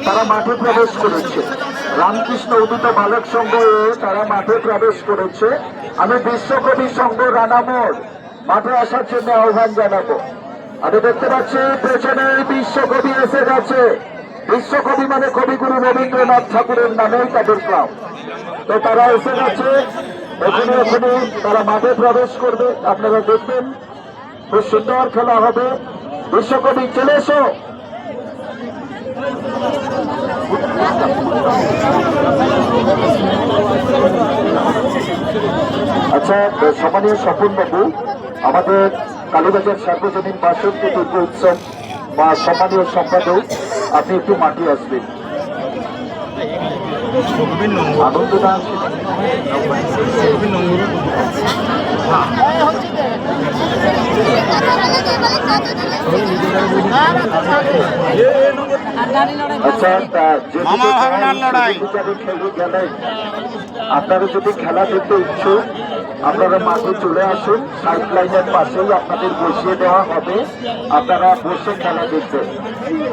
তারা মাঠে প্রবেশ করেছে। রামকৃষ্ণ উদিত বালক সংঘ তারা মাঠে প্রবেশ করেছে। আমি বিশ্বকবি সংঘ রানামোড় মাঠে আসার জন্য আহ্বান জানাবো। আমি দেখতে পাচ্ছি পেছনে বিশ্বকবি এসে গেছে। বিশ্বকবি মানে কবিগুরু রবীন্দ্রনাথ ঠাকুরের নামেই তাদের ক্লাব। তো তারা এসে গেছে, এখানে তারা মাঠে প্রবেশ করবে। আপনারা দেখবেন খুব সুন্দর খেলা হবে। বিশ্বকবি চলে এসো। আচ্ছা, সম্মানীয় স্বপন বাবু, আমাদের কালীবাজার সার্বজনীন বাসন্তী দুর্গ উৎসব বা সম্মানীয় সম্পাদক, আপনি একটু মাঠে আসবেন। আনন্দদান আচ্ছা, আপনারা যদি খেলা দেখতে ইচ্ছুক আপনারা মাঠে চলে আসুন। সাইড লাইনের পাশেই আপনাদের বসিয়ে দেওয়া হবে, আপনারা বসে খেলা দেখবেন।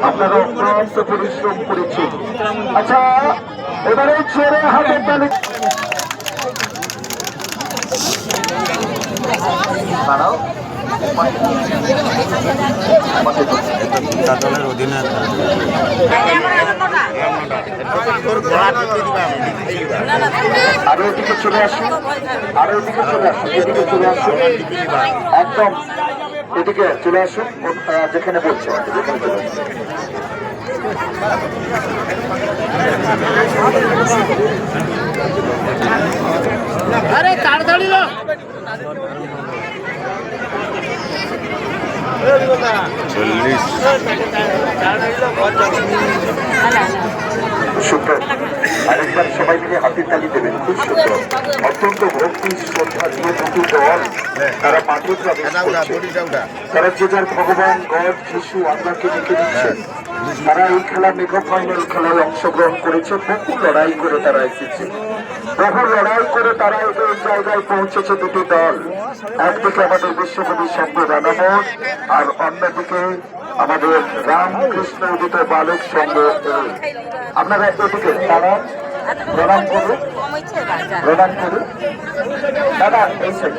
আপনারা অক্লান্ত পরিশ্রম করেছেন। আচ্ছা, এবারে ছেড়ে হাতের তালি দাঁড়াও। দলের অধীনে আরো এদিকে চলে আসুন, আরো এদিকে চলে আসুন, এদিকে চলে আসুন, একদম এদিকে চলে আসুন, যেখানে বলছে যেখানে চলে আসুন। আরে তাড়াতাড়ি লো। সুন্দর, আরেকবার সবাই মিলে হাতের তালি দেবেন। খুব সুন্দর, অত্যন্ত ভক্তি শ্রদ্ধা নিয়ে দুটি দল তারা মাঠে প্রবেশ করছে। তারা যে যার ভগবান গড যিশু আল্লাহকে ডেকে দিচ্ছেন। তারা এই খেলা মেগা ফাইনাল খেলায় অংশগ্রহণ করেছে। বহু লড়াই করে তারা এসেছে, বহু লড়াই করে তারা এই জায়গায় পৌঁছেছে দুটি দল। একদিকে আমাদের বিশ্বকবি সংঘ রানামোড়, আর অন্যদিকে আমাদের রামকৃষ্ণ উদিত বালক সংঘ। আপনারা এদিকে তারা প্রণাম করুন, প্রণাম করুন দাদা। এই সাইড